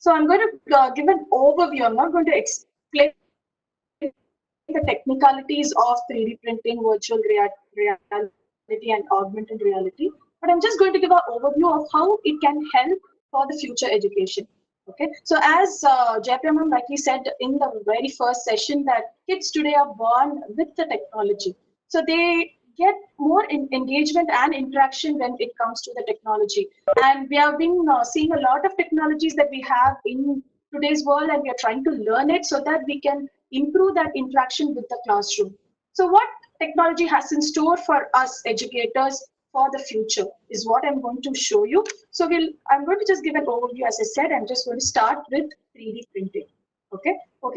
So I'm going to give an overview. I'm not going to explain the technicalities of 3D printing, virtual reality, and augmented reality, but I'm just going to give an overview of how it can help for the future education. Okay, so as Jayaprakash rightly said in the very first session, that kids today are born with the technology. So they get more engagement and interaction when it comes to the technology. And we have been seeing a lot of technologies that we have in today's world, and we are trying to learn it so that we can improve that interaction with the classroom. So what technology has in store for us educators for the future is what I'm going to show you. So I'm going to just give an overview. As I said, I'm just going to start with 3D printing. Okay.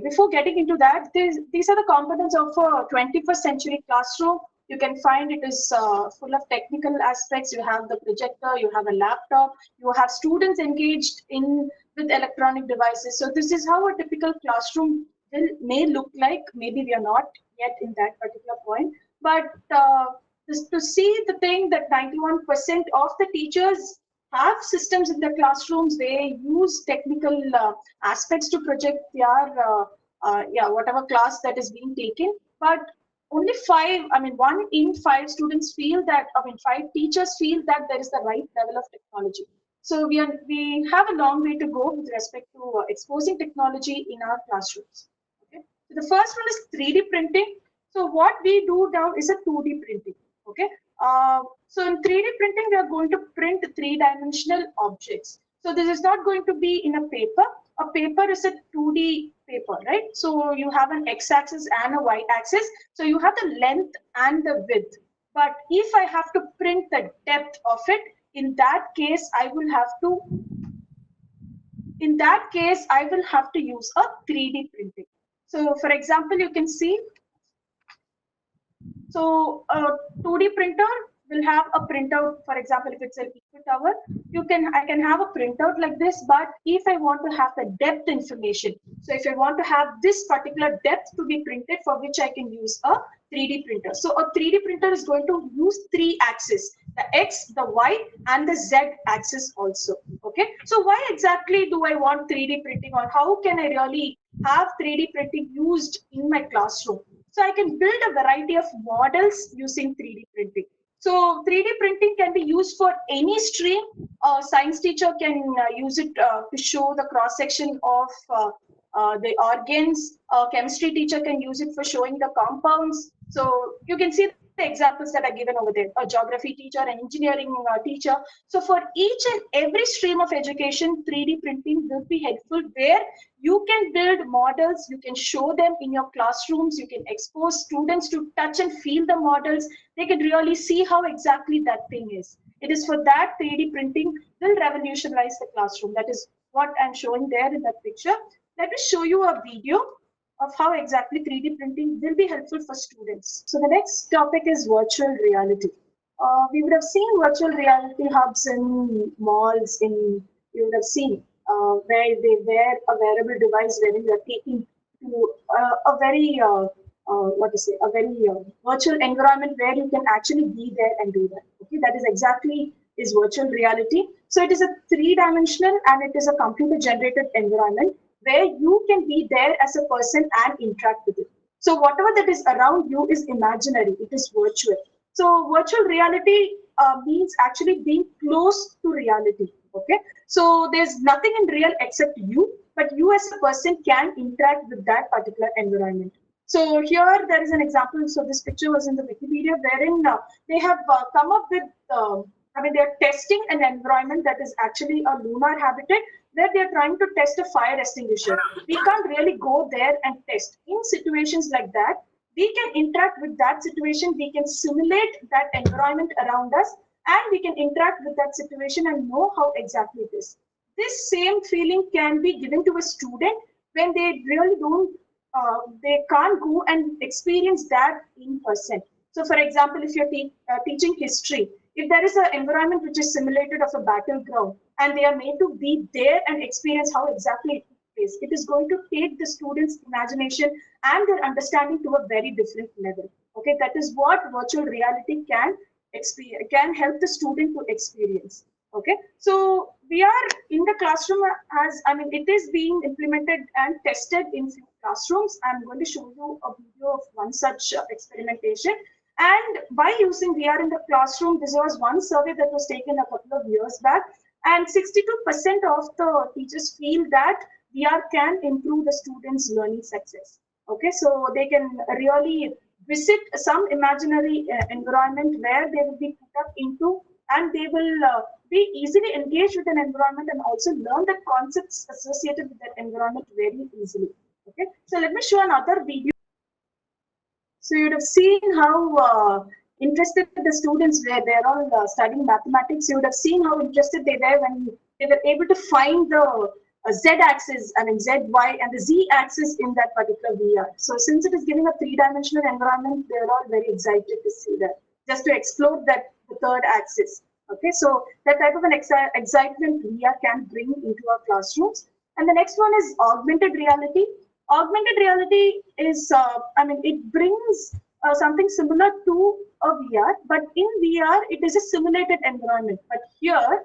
Before getting into that, these are the components of a 21st century classroom. You can find it is full of technical aspects. You have the projector, you have a laptop, you have students engaged in with electronic devices. So this is how a typical classroom may look like. Maybe we are not yet in that particular point, but to see the thing that 91% of the teachers have systems in their classrooms. They use technical aspects to project their whatever class that is being taken. But only one in five students feel that, five teachers feel that there is the right level of technology. So we have a long way to go with respect to exposing technology in our classrooms. Okay. So the first one is 3D printing. So what we do now is a 2D printing. Okay. So in 3D printing, we are going to print three-dimensional objects. So this is not going to be in a paper. A paper is a 2D paper, right? So you have an x-axis and a y-axis. So you have the length and the width. But if I have to print the depth of it, in that case, I will have to use a 3D printing. So for example, you can see, so a 2D printer will have a printout. For example, if it's an Eiffel Tower, I can have a printout like this. But if I want to have the depth information, so if I want to have this particular depth to be printed, for which I can use a 3D printer. So a 3D printer is going to use three axes: the X, the Y, and the Z axis also. Okay. So why exactly do I want 3D printing, or how can I really have 3D printing used in my classroom? So I can build a variety of models using 3D printing. So 3D printing can be used for any stream. A science teacher can use it to show the cross section of the organs. A chemistry teacher can use it for showing the compounds. So you can see the examples that are given over there. A geography teacher, an engineering teacher. So for each and every stream of education, 3D printing will be helpful, where you can build models, you can show them in your classrooms, you can expose students to touch and feel the models. They can really see how exactly that thing is. It is for that 3D printing will revolutionize the classroom. That is what I'm showing there in that picture. Let me show you a video of how exactly 3D printing will be helpful for students. So the next topic is virtual reality. We would have seen virtual reality hubs in malls, you would have seen where they wear a wearable device wherein you are taking to a very virtual environment where you can actually be there and do that. Okay, that is exactly is virtual reality. So it is a three-dimensional and it is a computer-generated environment where you can be there as a person and interact with it. So whatever that is around you is imaginary. It is virtual. So virtual reality means actually being close to reality. Okay. So there's nothing in real except you, but you as a person can interact with that particular environment. So here there is an example. So this picture was in the Wikipedia, wherein they have come up with, they're testing an environment that is actually a lunar habitat, where they're trying to test a fire extinguisher. We can't really go there and test. In situations like that, we can interact with that situation, we can simulate that environment around us, and we can interact with that situation and know how exactly it is. This same feeling can be given to a student when they really they can't go and experience that in person. So for example, if you're teaching history, if there is an environment which is simulated of a battleground, and they are made to be there and experience how exactly it is, it is going to take the students' imagination and their understanding to a very different level. Okay, that is what virtual reality can help the student to experience. Okay, so VR in the classroom it is being implemented and tested in few classrooms. I'm going to show you a video of one such experimentation. And by using VR in the classroom, this was one survey that was taken a couple of years back, and 62% of the teachers feel that VR can improve the students' learning success. Okay, so they can really visit some imaginary environment where they will be put up into, and they will be easily engaged with an environment and also learn the concepts associated with that environment very easily. Okay, so let me show another video. So you would have seen how interested the students were. They're all studying mathematics. You would have seen how interested they were when they were able to find the z-axis, z, y, and the z-axis in that particular VR. So since it is giving a three-dimensional environment, they're all very excited to see that, just to explore that the third axis. Okay, so that type of an excitement VR can bring into our classrooms. And the next one is augmented reality. Augmented reality is, it brings something similar to a VR, but in VR, it is a simulated environment. But here,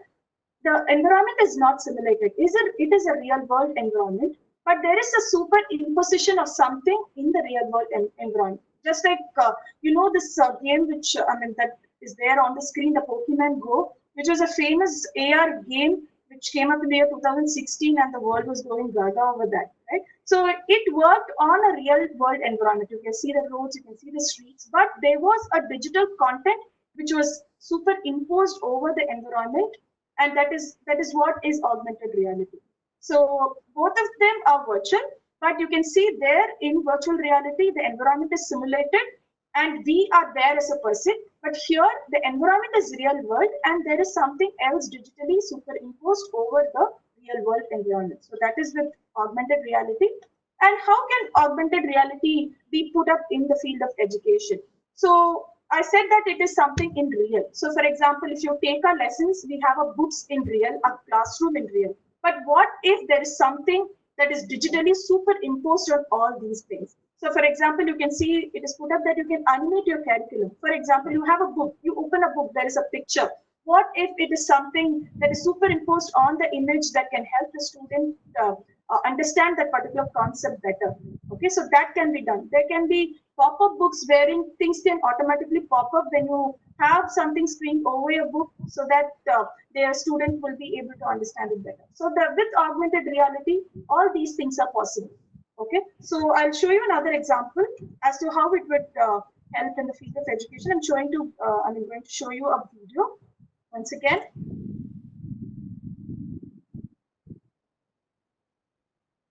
the environment is not simulated. It is a real world environment, but there is a superimposition of something in the real world environment. Just like, this game which, that is there on the screen, the Pokemon Go, which was a famous AR game which came up in the year 2016, and the world was going gaga over that, right? So it worked on a real world environment. You can see the roads, you can see the streets, but there was a digital content which was superimposed over the environment, and that is what is augmented reality. So both of them are virtual, but you can see there in virtual reality, the environment is simulated and we are there as a person. But here, the environment is real world and there is something else digitally superimposed over the real world environment. So that is with augmented reality. And how can augmented reality be put up in the field of education? So I said that it is something in real. So for example, if you take our lessons, we have a books in real, a classroom in real. But what if there is something that is digitally superimposed on all these things? So for example, you can see it is put up that you can animate your curriculum. For example, you have a book, you open a book, there is a picture. What if it is something that is superimposed on the image that can help the student understand that particular concept better? Okay, so that can be done. There can be pop-up books wherein things can automatically pop up when you have something screened over your book, so that their student will be able to understand it better. So with augmented reality, all these things are possible. Okay, so I'll show you another example as to how it would help in the field of education. I'm going to show you a video once again.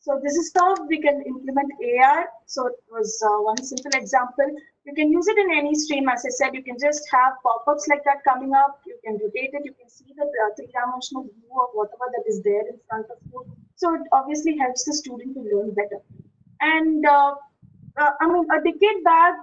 So this is how we can implement AR. So it was one simple example. You can use it in any stream. As I said, you can just have pop-ups like that coming up. You can rotate it. You can see the three-dimensional view of whatever that is there in front of you. So it obviously helps the student to learn better. And a decade back,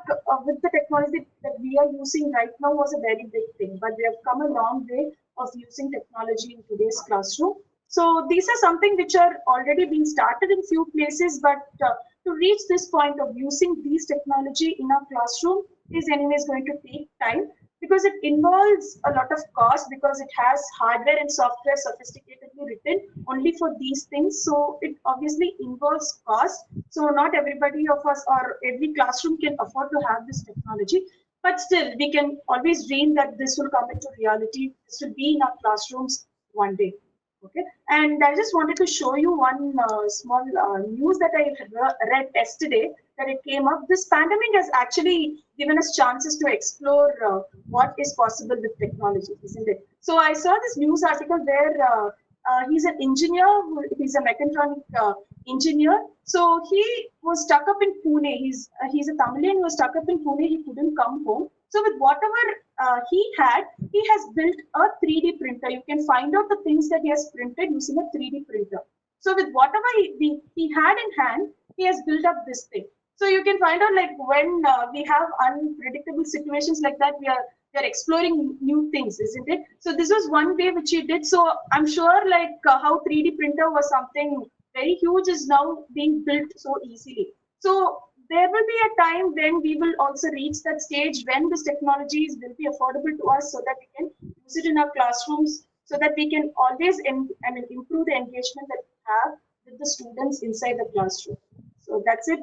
with the technology that we are using right now was a very big thing, but we have come a long way of using technology in today's classroom. So these are something which are already being started in few places, but to reach this point of using these technology in our classroom is anyways going to take time, because it involves a lot of cost, because it has hardware and software sophisticatedly written only for these things. So it obviously involves cost. So not everybody of us or every classroom can afford to have this technology. But still, we can always dream that this will come into reality. This will be in our classrooms one day. Okay, and I just wanted to show you one small news that I read yesterday, that it came up. This pandemic has actually given us chances to explore what is possible with technology, isn't it? So I saw this news article where he's an engineer, he's a mechatronic engineer. So he was stuck up in Pune. He's a Tamilian who was stuck up in Pune. He couldn't come home. So with whatever he has built a 3D printer. You can find out the things that he has printed using a 3D printer. So with whatever he had in hand, he has built up this thing. So you can find out, like, when we have unpredictable situations like that, we are exploring new things, isn't it? So this was one way which he did. So I'm sure, like, how 3D printer was something very huge is now being built so easily. So there will be a time when we will also reach that stage when this technologies will be affordable to us, so that we can use it in our classrooms so that we can always improve the engagement that we have with the students inside the classroom. So that's it